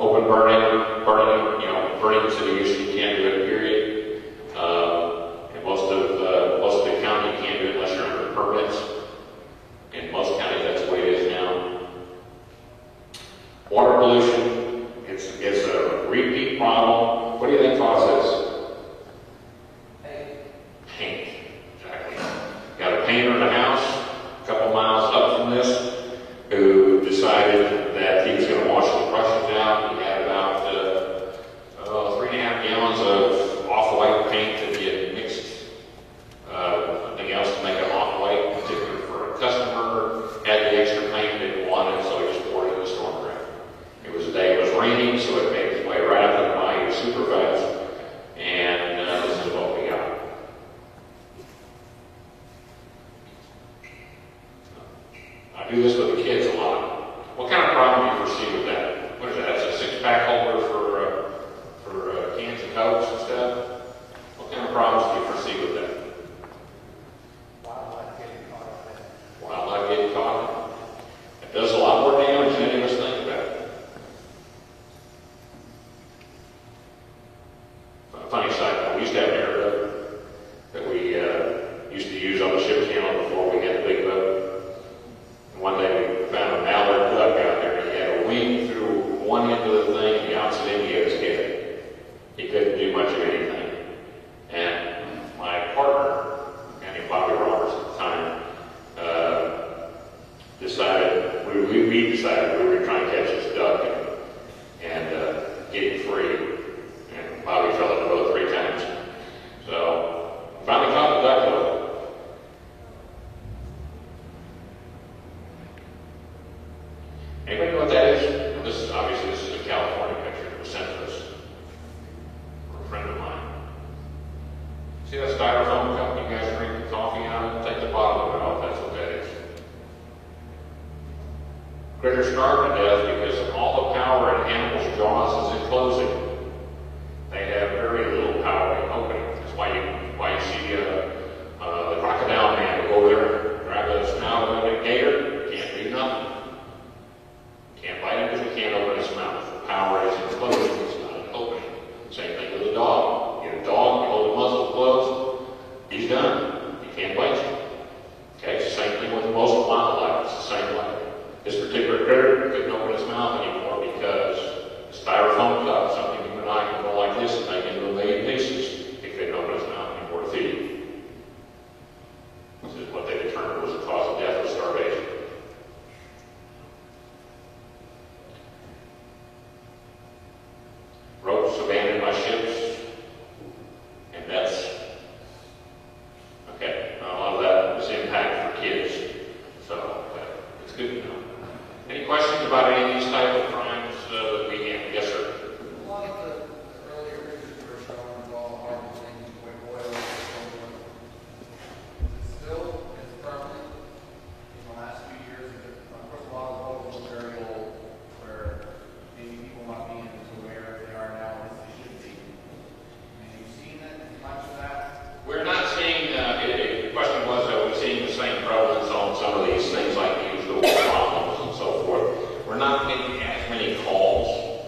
open burning city issue, you can't do it, period. And most of the county you can't do it unless you're under permits. In most counties, that's the way it is now. Water pollution, it's a repeat problem. What do you think causes this? Paint. Exactly. Got a painter in the house, a couple miles up from this, who decided that he was going to wash the brushes out. He had about 3.5 gallons of off-white paint that he had mixed something else to make it off-white, particularly for a customer. Had the extra paint, didn't want it, so he just poured it in the storm drain. It was a day, it was raining, so it made its way right up to the bayou super fast. And this is what we got. I do this with the kids a lot. What kind of problem do you foresee with that? What is that? It's a six-pack holder for cans of Cokes and stuff. What kind of problems do you foresee with that? Wildlife getting caught up in it. Wildlife getting caught. It does a lot more damage than any of us think about. A funny side note, we used to have an air duct that we used to use on the ship channel before we had the big boat. And one day we found a mallard duck out there, and he had a wing through one end of the thing, and the opposite end he was dead. He couldn't do much of anything. And my partner, named Bobby Roberts at the time, decided, we decided we were trying to catch this duck and get him free. And Bobby fell in the boat 3 times. So, finally caught the duck though. Anybody know what that is? This is obviously this is a California picture that was sent to us from a friend of mine. See that styrofoam cup you guys drink the coffee out of? Take the bottom of it off, that's what that is. Critters starve to death because all the power in animals' jaws is in closing. They have very little power in opening. That's why you see the crocodile man go over there, grab the snout of a gator, can't do nothing. Can't bite him because he can't open his mouth. The power is in closing, it's not in opening. Same thing with a dog. You get a dog, you hold the muzzle closed, he's done. He can't bite you. Okay, it's the same thing with most wildlife. It's the same way. This particular critter couldn't open his mouth anymore because the styrofoam cup, something you and I can go like this and make into a million pieces. He couldn't open his mouth anymore to feed him. This is what they determined was the cause of death was starvation. Ropes abandoned by ships and nets. Okay, a lot of that is impact for kids. So it's good to know. Any questions about any of these type of crimes that we handle? Yes, sir. A lot of the earlier pictures you were showing involve harvesting with oil and so forth. Still, it's prevalent in the last few years. Of course, a lot of wells are very old, where maybe people not being as aware as they are now as they should be. Have you seen that, much of that? We're not seeing, the question was, are we seeing the same prevalence on some of these things like the usual problems and so forth? We're not getting as many calls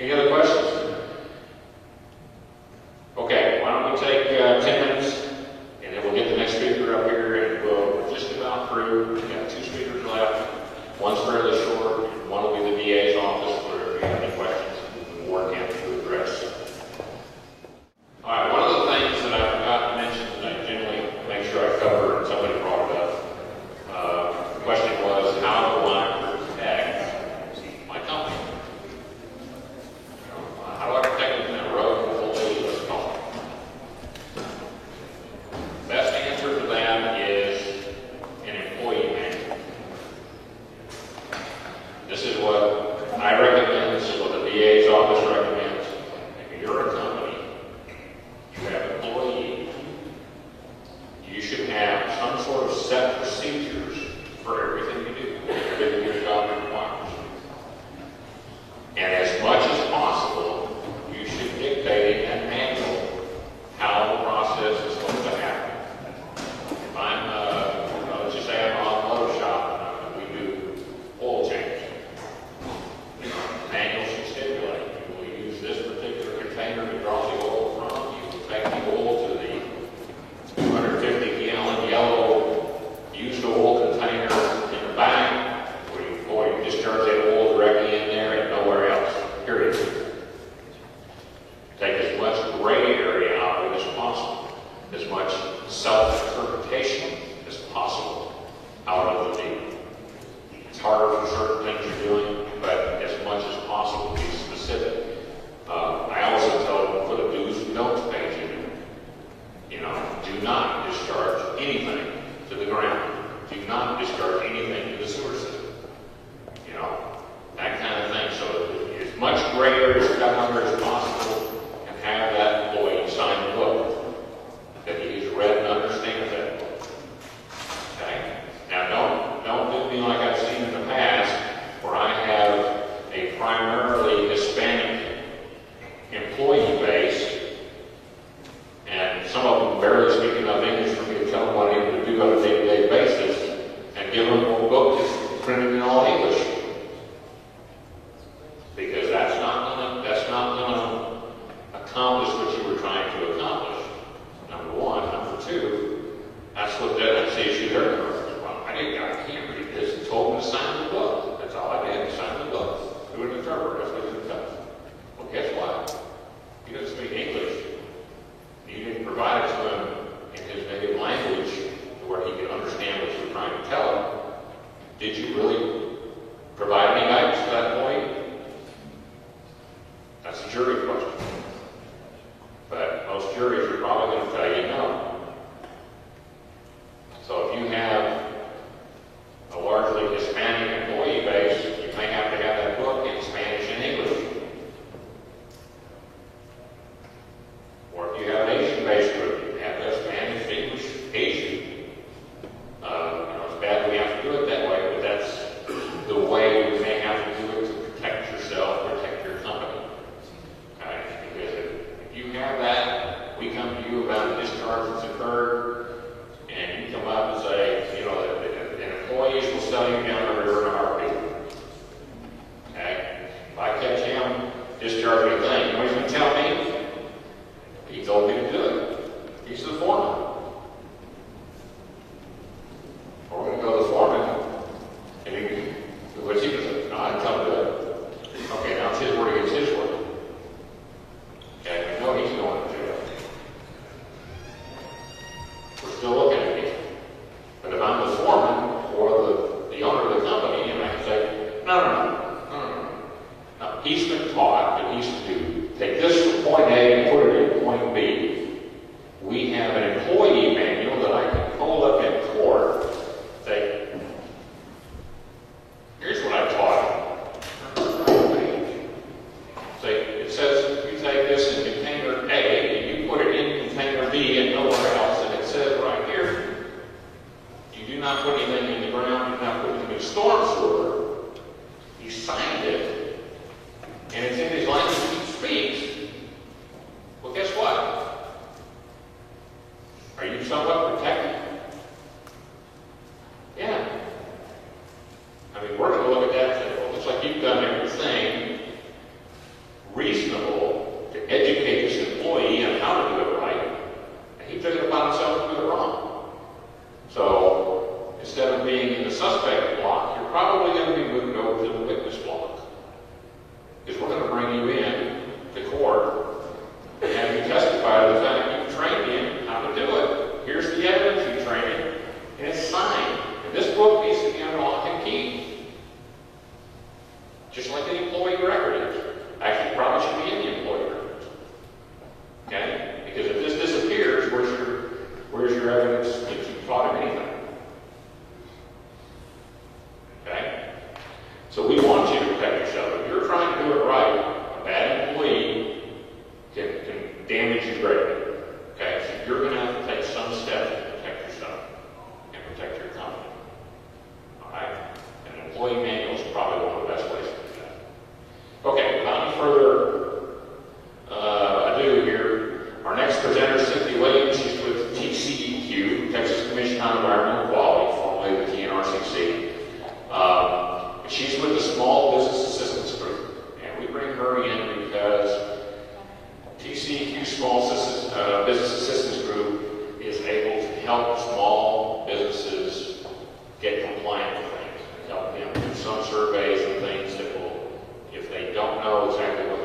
Any other questions? Okay, why don't we take 10 minutes, and then we'll get the next speaker up here, and we'll just about through. We got 2 speakers left. One's fairly short, and one will be the DA's office, where if you have any questions, we can work in to address. All right, one of the things that I forgot to mention that I generally make sure I cover, and somebody brought it up. The question was, how do I protect my company? How do I protect it from that road and full daily let's call it? Best answer to that is an employee manual. This is what I recommend, this is what the DA's office recommends. If you're a company, you have employees, you should have some sort of set procedures for everything you do, everything your job requires. And as much as possible, you should dictate in that manual how the process is going to happen. If I'm, let's just say I'm an automotive shop, we do oil change. The manual should stipulate, you will use this particular container to draw the oil from, you will take the oil to the 250-gallon yellow used oil container in the back, where you discharge that oil directly in there and nowhere else, period. Take as much gray area out of it as possible, as much self-interpretation as possible out of the deal. It's harder for certain things you're doing, but as much as possible, be specific. I also tell them, put a do's and don'ts page in there. You know, do not discharge anything to the ground. Do not discharge anything to the sewer system. You know, that kind of thing. So as much gray area as cover as possible, and have that employee sign the book that he has read and understands that book. Okay? Now don't do me like I've seen in the past, where I have a primarily Hispanic employee base, and some of them barely speak enough English for me to tell them what I need to do on a day-to-day basis, and give them a book that's printed in all English. Because that's not going to accomplish what you were trying to accomplish. Number one. Number two, that's the issue they're going to. Well, I can't read this. He told me to sign the book. That's all I did, sign the book. Do an interpreter. That's what it does. Well, guess what? He doesn't speak English. You didn't provide it to him in his native language to where he could understand what you were trying to tell him. Did you really provide any guidance to that point? That's a jury question. But most juries are probably going to tell you no. So if you have a largely Hispanic employee base, you may have to have that book in Spanish and English. Or if you have an Asian-based group, you have the Spanish, English, Asian. It's bad we have to do it that way, but that's the way we may have to do it to protect yourself, protect your company. Okay? Because if you have that, we come to you about a discharge that's occurred, and you come up and say, and employees will sell you down the river in a heartbeat. Okay? If I catch him discharging a thing, you know what he's going to tell me? He told me to do it. He's the foreman. We're going to go to the foreman, and what's he going to say? No, I didn't tell him to do it. Okay, now it's his word against his word. Okay, we know he's going to jail. We're still looking at him. But if I'm the foreman or the owner of the company, and I can say, no. He's been taught that he's to do, take this from point A and put it in point B. We have an employee manual that I can hold up in court. Say, here's what I taught him. Say, it says you take this in container A and you put it in container B and nowhere else, and it says right here, you do not put anything in the ground, you do not put anything in the storm sewer. He signed it, and it's in his language he speaks. Well, guess what? Are you somewhat protected? Yeah. I mean, we're going to look at that and say, well, looks like you've done everything just like the employee record is. Actually, probably should be in the employee records. Okay? Because if this disappears, where's your evidence that you taught him anything? Okay? So we want you to protect yourself. If you're trying to do it right, a bad employee can damage you greatly. Okay? So you're going to have to take some steps to protect yourself and protect your company. All right? And an employee manual is probably one of the best ways to do that. Okay, without any further ado here, our next presenter is Cynthia Williams. She's with TCEQ, Texas Commission on Environmental Quality, formerly the TNRCC. She's with the Small Business Assistance Group, and we bring her in because TCEQ Small Business Assistance Group is able to help small businesses get compliant with things, and help them do some surveys and things that will, if they don't know exactly what